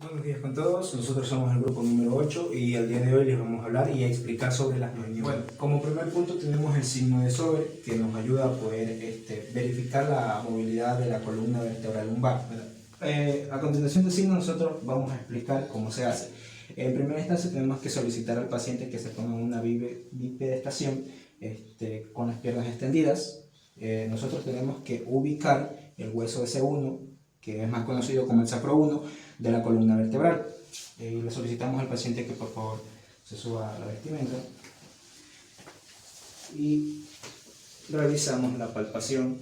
Buenos días con todos, nosotros somos el grupo número 8 y el día de hoy les vamos a hablar y a explicar sobre las maniobras. Bueno, como primer punto tenemos el signo de sobre que nos ayuda a poder verificar la movilidad de la columna vertebral lumbar. A continuación del signo nosotros vamos a explicar cómo se hace. En primera instancia tenemos que solicitar al paciente que se ponga una bipedestación con las piernas extendidas. Nosotros tenemos que ubicar el hueso S1, que es más conocido como el sacro 1, de la columna vertebral. Le solicitamos al paciente que por favor se suba a la vestimenta y realizamos la palpación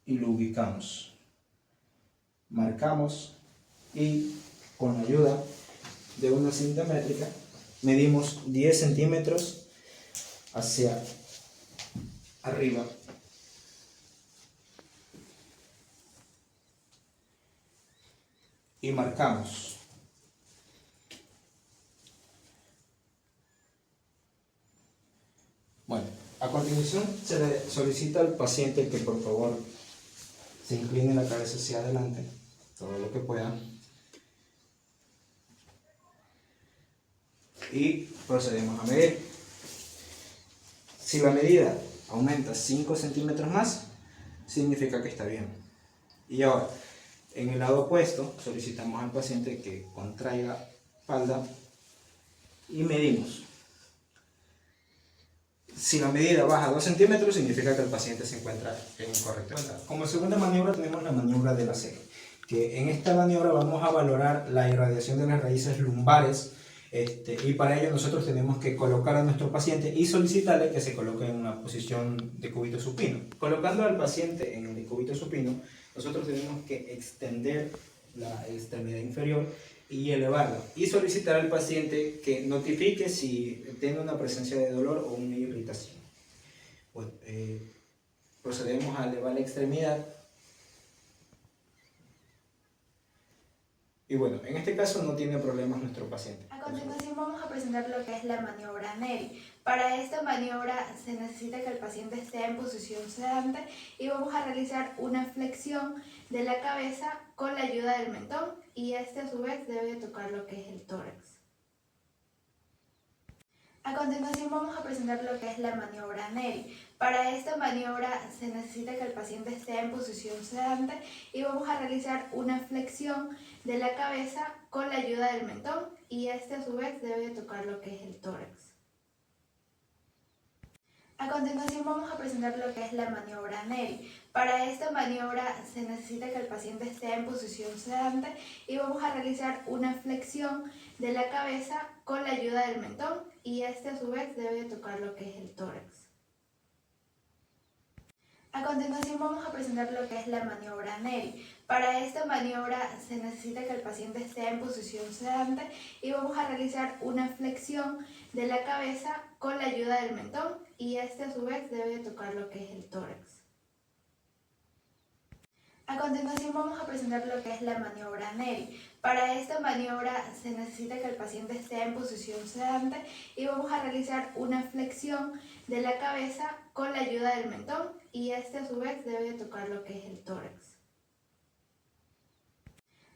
y lo ubicamos. Marcamos y con la ayuda de una cinta métrica medimos 10 centímetros hacia arriba y marcamos. Bueno, a continuación se le solicita al paciente que por favor se incline la cabeza hacia adelante, todo lo que pueda, y procedemos a medir. Si la medida aumenta 5 centímetros más, significa que está bien. Y ahora, en el lado opuesto, solicitamos al paciente que contraiga espalda y medimos. Si la medida baja 2 centímetros, significa que el paciente se encuentra en correcto. Como segunda maniobra tenemos la maniobra de la C, que en esta maniobra vamos a valorar la irradiación de las raíces lumbares, y para ello nosotros tenemos que colocar a nuestro paciente y solicitarle que se coloque en una posición de cúbito supino. Colocando al paciente en el decúbito supino, nosotros tenemos que extender la extremidad inferior y elevarla y solicitar al paciente que notifique si tiene una presencia de dolor o una irritación. Bueno, procedemos a elevar la extremidad. Y bueno, en este caso no tiene problemas nuestro paciente. A continuación vamos a presentar lo que es la maniobra Neri. Para esta maniobra se necesita que el paciente esté en posición sedante y vamos a realizar una flexión de la cabeza con la ayuda del mentón y a su vez debe tocar lo que es el tórax. A continuación vamos a presentar lo que es la maniobra Neri. Para esta maniobra se necesita que el paciente esté en posición sedante y vamos a realizar una flexión de la cabeza con la ayuda del mentón y a su vez debe tocar lo que es el tórax. A continuación vamos a presentar lo que es la maniobra Neri. Para esta maniobra se necesita que el paciente esté en posición sedante y vamos a realizar una flexión de la cabeza con la ayuda del mentón y a su vez debe tocar lo que es el tórax. A continuación vamos a presentar lo que es la maniobra Neri. Para esta maniobra se necesita que el paciente esté en posición sedante y vamos a realizar una flexión de la cabeza con la ayuda del mentón y a su vez debe tocar lo que es el tórax. A continuación vamos a presentar lo que es la maniobra Neri. Para esta maniobra se necesita que el paciente esté en posición sedante y vamos a realizar una flexión de la cabeza con la ayuda del mentón y a su vez debe tocar lo que es el tórax.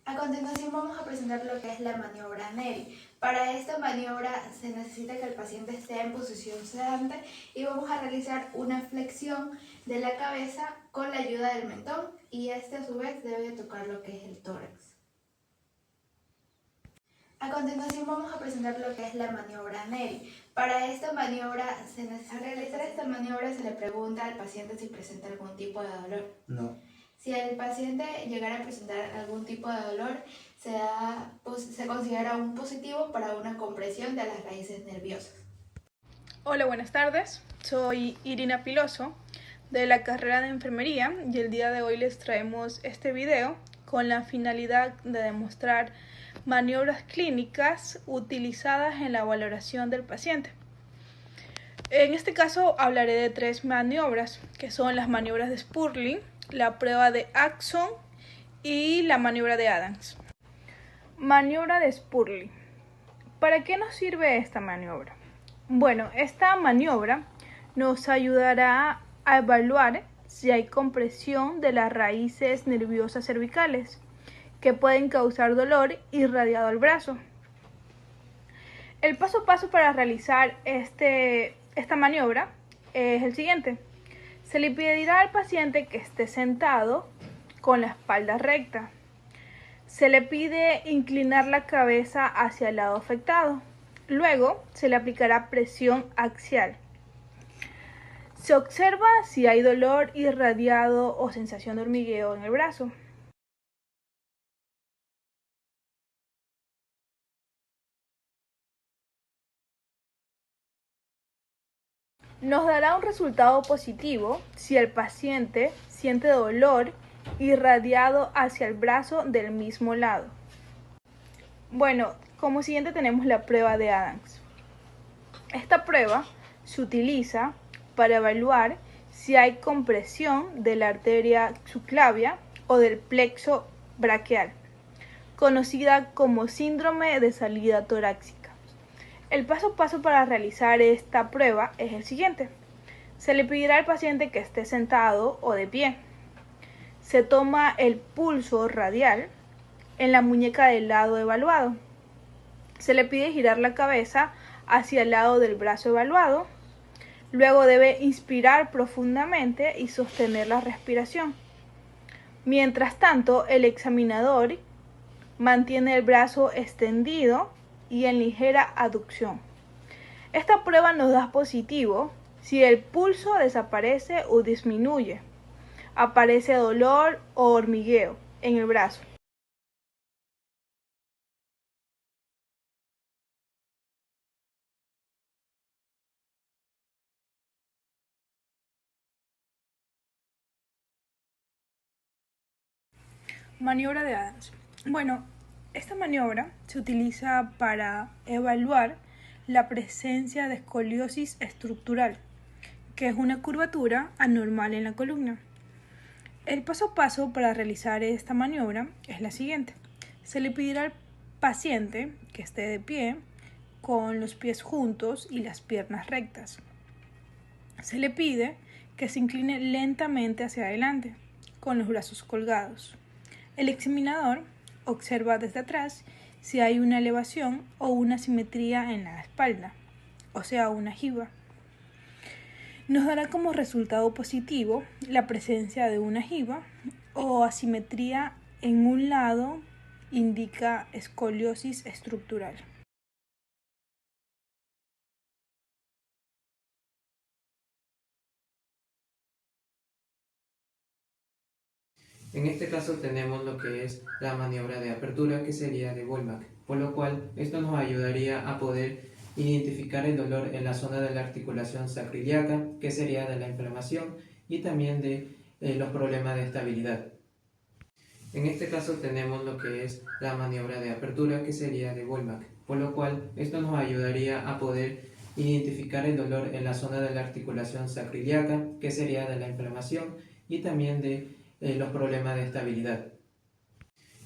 A continuación vamos a presentar lo que es la maniobra Neri. Para esta maniobra se necesita que el paciente esté en posición sedante y vamos a realizar una flexión de la cabeza con la ayuda del mentón y a su vez debe tocar lo que es el tórax. A continuación vamos a presentar lo que es la maniobra Neri. Para esta maniobra se necesita... Al realizar esta maniobra se le pregunta al paciente si presenta algún tipo de dolor. No. Si el paciente llegara a presentar algún tipo de dolor, se considera un positivo para una compresión de las raíces nerviosas. Hola, buenas tardes. Soy Irina Piloso de la carrera de enfermería y el día de hoy les traemos este video con la finalidad de demostrar maniobras clínicas utilizadas en la valoración del paciente. En este caso hablaré de 3 maniobras, que son las maniobras de Spurling, la prueba de Axon y la maniobra de Adams. Maniobra de Spurling. ¿Para qué nos sirve esta maniobra? Bueno, esta maniobra nos ayudará a evaluar si hay compresión de las raíces nerviosas cervicales, que pueden causar dolor irradiado al brazo. El paso a paso para realizar esta maniobra es el siguiente. Se le pedirá al paciente que esté sentado con la espalda recta. Se le pide inclinar la cabeza hacia el lado afectado. Luego se le aplicará presión axial. Se observa si hay dolor irradiado o sensación de hormigueo en el brazo. Nos dará un resultado positivo si el paciente siente dolor irradiado hacia el brazo del mismo lado. Bueno, como siguiente tenemos la prueba de Adams. Esta prueba se utiliza para evaluar si hay compresión de la arteria subclavia o del plexo braquial, conocida como síndrome de salida torácica. El paso a paso para realizar esta prueba es el siguiente. Se le pedirá al paciente que esté sentado o de pie. Se toma el pulso radial en la muñeca del lado evaluado. Se le pide girar la cabeza hacia el lado del brazo evaluado. Luego debe inspirar profundamente y sostener la respiración. Mientras tanto, el examinador mantiene el brazo extendido y en ligera aducción. Esta prueba nos da positivo si el pulso desaparece o disminuye, aparece dolor o hormigueo en el brazo. Maniobra de Adams. Bueno, esta maniobra se utiliza para evaluar la presencia de escoliosis estructural, que es una curvatura anormal en la columna. El paso a paso para realizar esta maniobra es la siguiente. Se le pedirá al paciente que esté de pie con los pies juntos y las piernas rectas. Se le pide que se incline lentamente hacia adelante con los brazos colgados. El examinador observa desde atrás si hay una elevación o una simetría en la espalda, o sea, una jiba. Nos dará como resultado positivo la presencia de una jiba o asimetría en un lado, indica escoliosis estructural. En este caso tenemos lo que es la maniobra de apertura, que sería de Womack, por lo cual esto nos ayudaría a poder identificar el dolor en la zona de la articulación sacroiliaca, que sería de la inflamación y también de los problemas de estabilidad. En este caso tenemos lo que es la maniobra de apertura, que sería de Womack, por lo cual esto nos ayudaría a poder identificar el dolor en la zona de la articulación sacroiliaca, que sería de la inflamación y también de los problemas de estabilidad.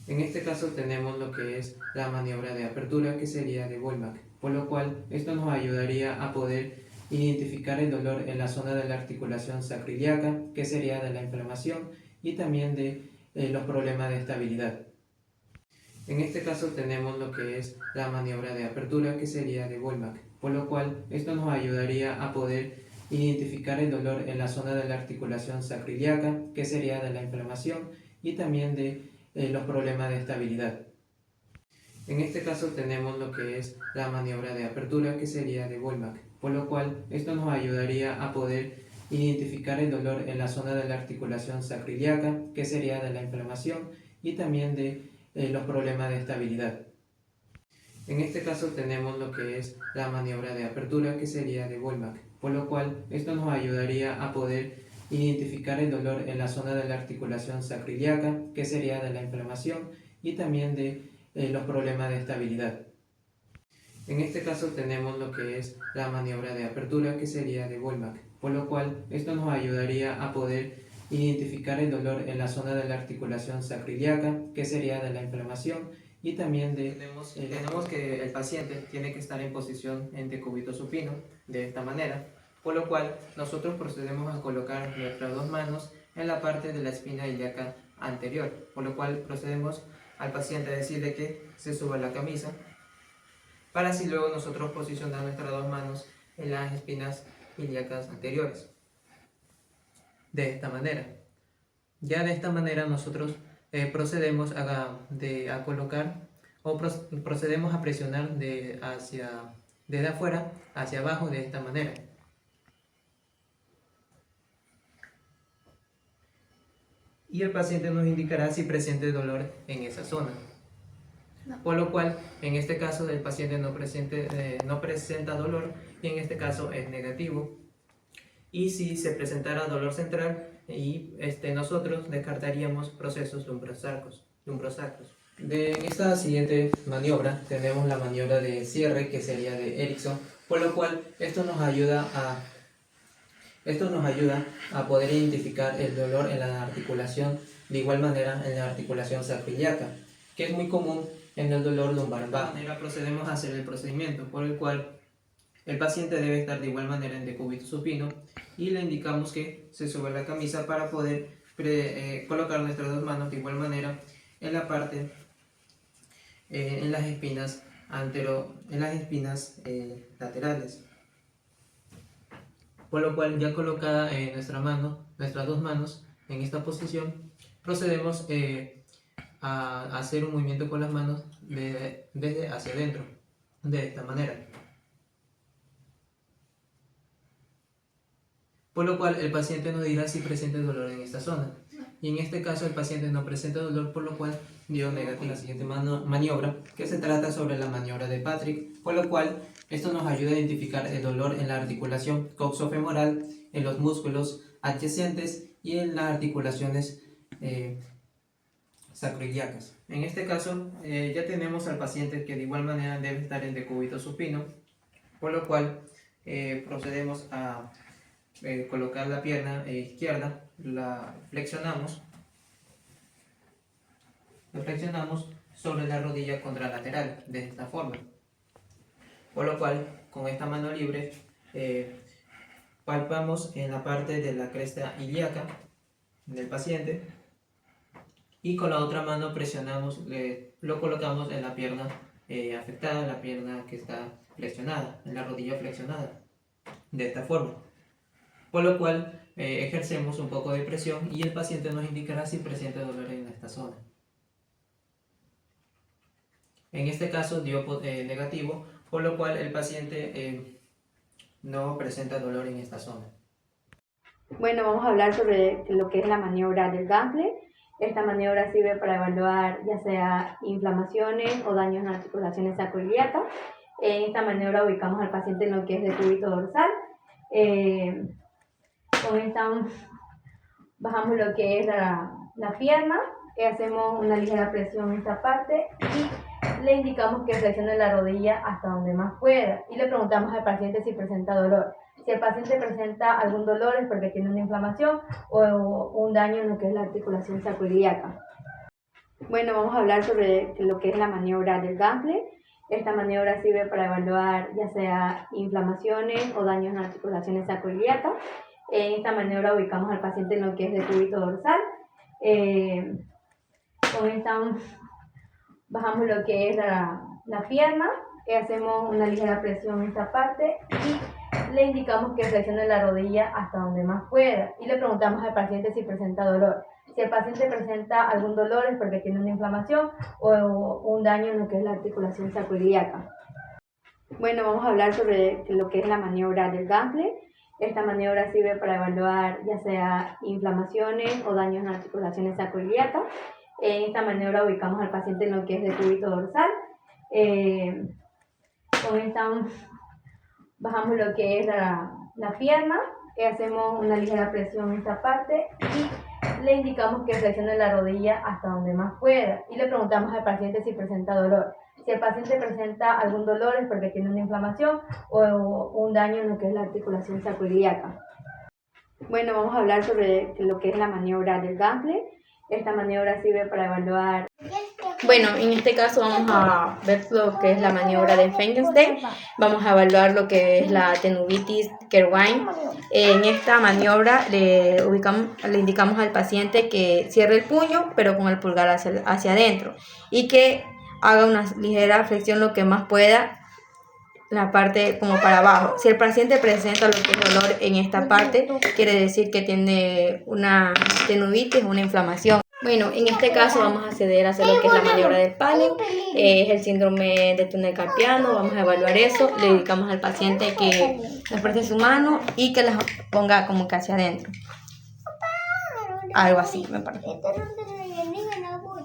En este caso tenemos lo que es la maniobra de apertura, que sería de Womack, por lo cual esto nos ayudaría a poder identificar el dolor en la zona de la articulación sacroiliaca, que sería de la inflamación y también de los problemas de estabilidad. En este caso tenemos lo que es la maniobra de apertura, que sería de Womack, por lo cual esto nos ayudaría a poder identificar el dolor en la zona de la articulación sacroiliaca, que sería de la inflamación y también de los problemas de estabilidad. En este caso tenemos lo que es la maniobra de apertura, que sería de Womack, por lo cual esto nos ayudaría a poder identificar el dolor en la zona de la articulación sacroiliaca, que sería de la inflamación y también de los problemas de estabilidad. En este caso tenemos lo que es la maniobra de apertura, que sería de Womack, por lo cual esto nos ayudaría a poder identificar el dolor en la zona de la articulación sacroiliaca, que sería de la inflamación y también de los problemas de estabilidad. En este caso tenemos lo que es la maniobra de apertura, que sería de Womack, por lo cual esto nos ayudaría a poder identificar el dolor en la zona de la articulación sacroiliaca, que sería de la inflamación y también tenemos que el paciente tiene que estar en posición en decúbito supino, de esta manera, por lo cual nosotros procedemos a colocar nuestras dos manos en la parte de la espina ilíaca anterior, por lo cual procedemos al paciente decirle que se suba la camisa, para así luego nosotros posicionar nuestras dos manos en las espinas ilíacas anteriores. De esta manera. Ya de esta manera nosotros procedemos a colocar o procedemos a presionar desde afuera hacia abajo de esta manera. Y el paciente nos indicará si presente dolor en esa zona. No. Por lo cual, en este caso, el paciente no presenta dolor y en este caso es negativo. Y si se presentara dolor central, nosotros descartaríamos procesos lumbrosacros. En esta siguiente maniobra tenemos la maniobra de cierre, que sería de Erickson, por lo cual esto nos ayuda a poder identificar el dolor en la articulación, de igual manera en la articulación sacroiliaca, que es muy común en el dolor lumbar bajo. De esta manera procedemos a hacer el procedimiento, por el cual el paciente debe estar de igual manera en decúbito supino y le indicamos que se sube la camisa para poder colocar nuestras dos manos de igual manera en la parte, en las espinas laterales. Por lo cual, ya colocada nuestras dos manos en esta posición, procedemos a hacer un movimiento con las manos desde hacia adentro, de esta manera. Por lo cual el paciente nos dirá si presenta dolor en esta zona. Y en este caso el paciente no presenta dolor, por lo cual dio negativo. La siguiente maniobra, que se trata sobre la maniobra de Patrick, por lo cual esto nos ayuda a identificar el dolor en la articulación coxofemoral, en los músculos adyacentes y en las articulaciones sacroiliacas. En este caso ya tenemos al paciente que de igual manera debe estar en decúbito supino, por lo cual procedemos a colocar la pierna izquierda, la flexionamos sobre la rodilla contralateral de esta forma, por lo cual con esta mano libre palpamos en la parte de la cresta ilíaca del paciente y con la otra mano presionamos, lo colocamos en la pierna afectada, la pierna que está flexionada, en la rodilla flexionada, de esta forma. Por lo cual ejercemos un poco de presión y el paciente nos indicará si presenta dolor en esta zona. En este caso dio negativo, por lo cual el paciente no presenta dolor en esta zona. Bueno, vamos a hablar sobre lo que es la maniobra del Gantle. Esta maniobra sirve para evaluar ya sea inflamaciones o daños en articulaciones sacroiliacas. En esta maniobra ubicamos al paciente en lo que es decúbito dorsal. Con esta bajamos lo que es la pierna, hacemos una ligera presión en esta parte y le indicamos que flexione la rodilla hasta donde más pueda y le preguntamos al paciente si presenta dolor. Si el paciente presenta algún dolor es porque tiene una inflamación o un daño en lo que es la articulación sacroiliaca. Bueno, vamos a hablar sobre lo que es la maniobra del Gantle. Esta maniobra sirve para evaluar ya sea inflamaciones o daños en articulaciones sacroiliacas. En esta maniobra ubicamos al paciente en lo que es decúbito dorsal. Con esta bajamos lo que es la pierna, hacemos una ligera presión en esta parte y le indicamos que flexione la rodilla hasta donde más pueda y le preguntamos al paciente si presenta dolor. Si el paciente presenta algún dolor es porque tiene una inflamación o un daño en lo que es la articulación sacroiliaca. Bueno, vamos a hablar sobre lo que es la maniobra del Gantle. Esta maniobra sirve para evaluar ya sea inflamaciones o daños en articulaciones sacroiliacas. En esta maniobra ubicamos al paciente en lo que es decúbito dorsal. Con esta bajamos lo que es la pierna, hacemos una ligera presión en esta parte y le indicamos que flexione la rodilla hasta donde más pueda y le preguntamos al paciente si presenta dolor. Si el paciente presenta algún dolor es porque tiene una inflamación o un daño en lo que es la articulación sacroiliaca. Bueno, vamos a hablar sobre lo que es la maniobra del Gantle. Esta maniobra sirve para evaluar Bueno, en este caso vamos a ver lo que es la maniobra de Frankenstein. Vamos a evaluar lo que es la tenovitis Kerwin. En esta maniobra le indicamos al paciente que cierre el puño, pero con el pulgar hacia adentro, y que haga una ligera flexión lo que más pueda, la parte como para abajo. Si el paciente presenta lo que es dolor en esta parte, quiere decir que tiene una tenovitis, una inflamación. Bueno, en este caso vamos a acceder a hacer lo que es la maniobra del Palen, es el síndrome de túnel carpiano. Vamos a evaluar eso. Le indicamos al paciente que nos preste su mano y que las ponga como que hacia adentro. Algo así, me parece.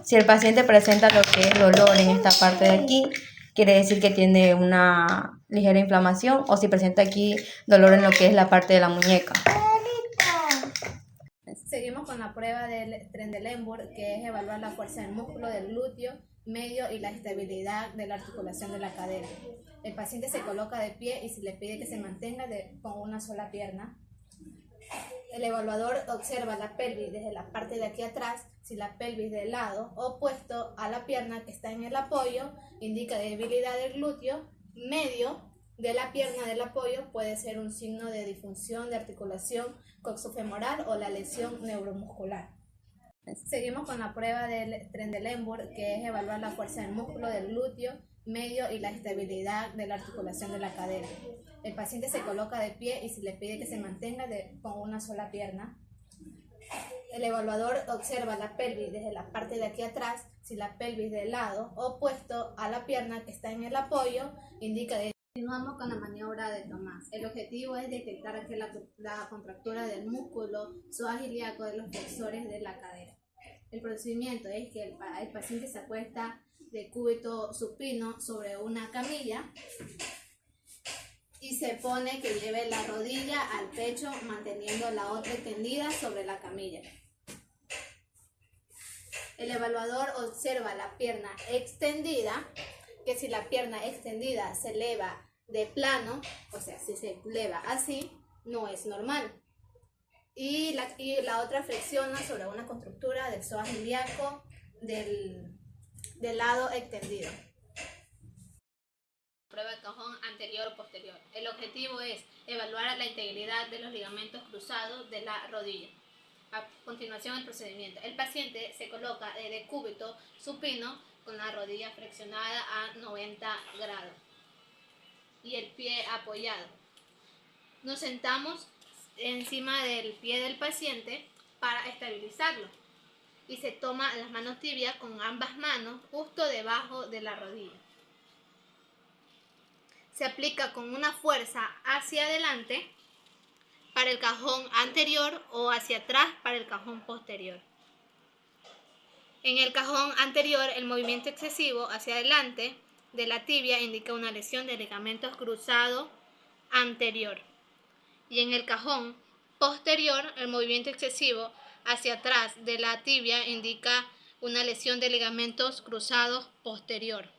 Si el paciente presenta lo que es dolor en esta parte de aquí, quiere decir que tiene una ligera inflamación, o si presenta aquí dolor en lo que es la parte de la muñeca. Seguimos con la prueba del Trendelenburg, que es evaluar la fuerza del músculo del glúteo medio y la estabilidad de la articulación de la cadera. El paciente se coloca de pie y se le pide que se mantenga con una sola pierna. El evaluador observa la pelvis desde la parte de aquí atrás. Si la pelvis del lado opuesto a la pierna que está en el apoyo indica debilidad del glúteo medio de la pierna del apoyo, puede ser un signo de disfunción de articulación coxofemoral o la lesión neuromuscular. Seguimos con la prueba del Trendelenburg, que es evaluar la fuerza del músculo del glúteo medio y la estabilidad de la articulación de la cadera. El paciente se coloca de pie y se le pide que se mantenga con una sola pierna. El evaluador observa la pelvis desde la parte de aquí atrás. Si la pelvis del lado opuesto a la pierna que está en el apoyo indica de... Continuamos con la maniobra de Tomás. El objetivo es detectar aquí la contractura del músculo psoas-ilíaco de los flexores de la cadera. El procedimiento es que el paciente se acuesta de cúbito supino sobre una camilla y se pone que lleve la rodilla al pecho manteniendo la otra extendida sobre la camilla. El evaluador observa la pierna extendida, que si la pierna extendida se eleva de plano, o sea, si se eleva así, no es normal. Y la otra flexiona sobre una constructura del psoas ilíaco del lado extendido. Prueba de cajón anterior o posterior. El objetivo es evaluar la integridad de los ligamentos cruzados de la rodilla. A continuación, el procedimiento. El paciente se coloca de decúbito supino con la rodilla flexionada a 90 grados y el pie apoyado. Nos sentamos encima del pie del paciente para estabilizarlo y se toma las manos tibias con ambas manos justo debajo de la rodilla. Se aplica con una fuerza hacia adelante para el cajón anterior o hacia atrás para el cajón posterior. En el cajón anterior, el movimiento excesivo hacia adelante de la tibia indica una lesión de ligamentos cruzados anterior. Y en el cajón posterior, el movimiento excesivo hacia atrás de la tibia indica una lesión de ligamentos cruzados posterior.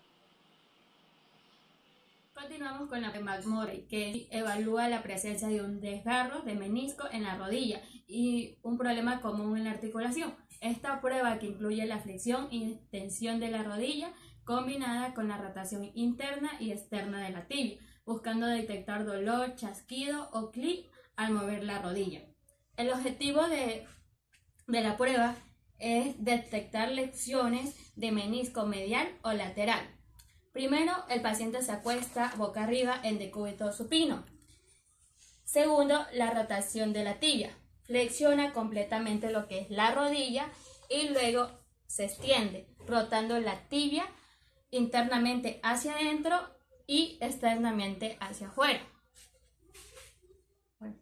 Continuamos con la McMurray, que evalúa la presencia de un desgarro de menisco en la rodilla y un problema común en la articulación. Esta prueba, que incluye la flexión y extensión de la rodilla combinada con la rotación interna y externa de la tibia, buscando detectar dolor, chasquido o clic al mover la rodilla. El objetivo de la prueba es detectar lesiones de menisco medial o lateral. Primero, el paciente se acuesta boca arriba en decúbito supino. Segundo, la rotación de la tibia. Flexiona completamente lo que es la rodilla y luego se extiende, rotando la tibia internamente hacia adentro y externamente hacia afuera. Bueno.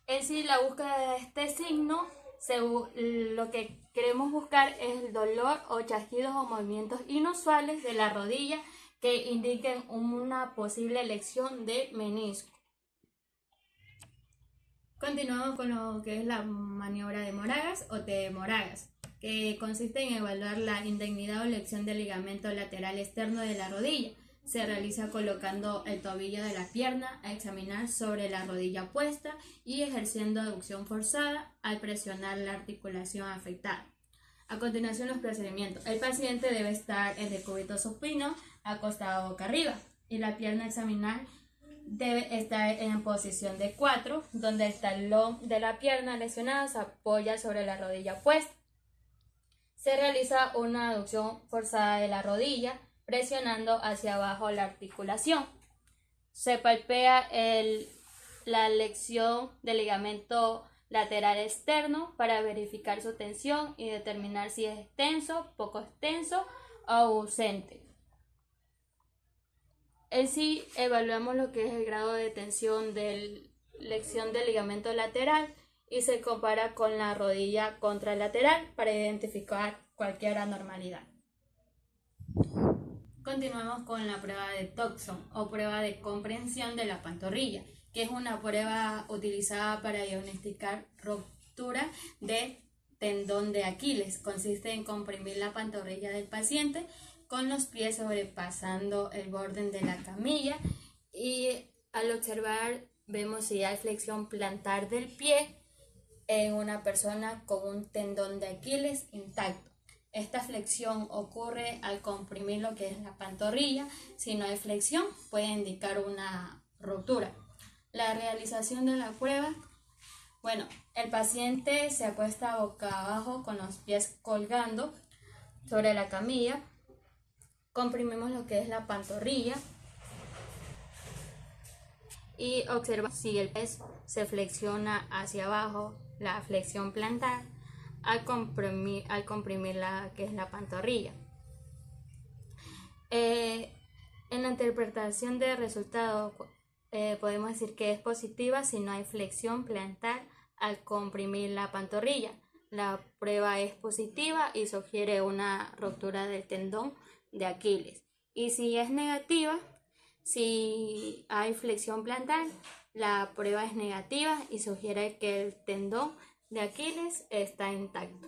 En sí, la búsqueda de este signo, lo que queremos buscar es el dolor o chasquidos o movimientos inusuales de la rodilla que indiquen una posible lesión de menisco. Continuamos con lo que es la maniobra de Moragas o de Moragas, que consiste en evaluar la indignidad o lesión del ligamento lateral externo de la rodilla. se realiza colocando el tobillo de la pierna a examinar sobre la rodilla puesta y ejerciendo aducción forzada al presionar la articulación afectada. A continuación, los procedimientos. El paciente debe estar en decúbito supino, acostado boca arriba, y la pierna a examinar debe estar en posición de 4, donde el talón de la pierna lesionada se apoya sobre la rodilla puesta. Se realiza una aducción forzada de la rodilla, presionando hacia abajo la articulación. Se palpea la lección del ligamento lateral externo para verificar su tensión y determinar si es extenso, poco extenso o ausente. En sí, evaluamos lo que es el grado de tensión de lección del ligamento lateral y se compara con la rodilla contralateral para identificar cualquier anormalidad. Continuamos con la prueba de Toxon o prueba de comprensión de la pantorrilla, que es una prueba utilizada para diagnosticar ruptura de tendón de Aquiles. Consiste en comprimir la pantorrilla del paciente con los pies sobrepasando el borde de la camilla y al observar vemos si hay flexión plantar del pie en una persona con un tendón de Aquiles intacto. Esta flexión ocurre al comprimir lo que es la pantorrilla. Si no hay flexión, puede indicar una ruptura. La realización de la prueba, el paciente se acuesta boca abajo con los pies colgando sobre la camilla. Comprimimos lo que es la pantorrilla y observa si el pie se flexiona hacia abajo, la flexión plantar, al comprimir la que es la pantorrilla. En la interpretación de resultado podemos decir que es positiva si no hay flexión plantar al comprimir la pantorrilla. La prueba es positiva y sugiere una ruptura del tendón de Aquiles. Y si es negativa, si hay flexión plantar, la prueba es negativa y sugiere que el tendón de Aquiles está intacto.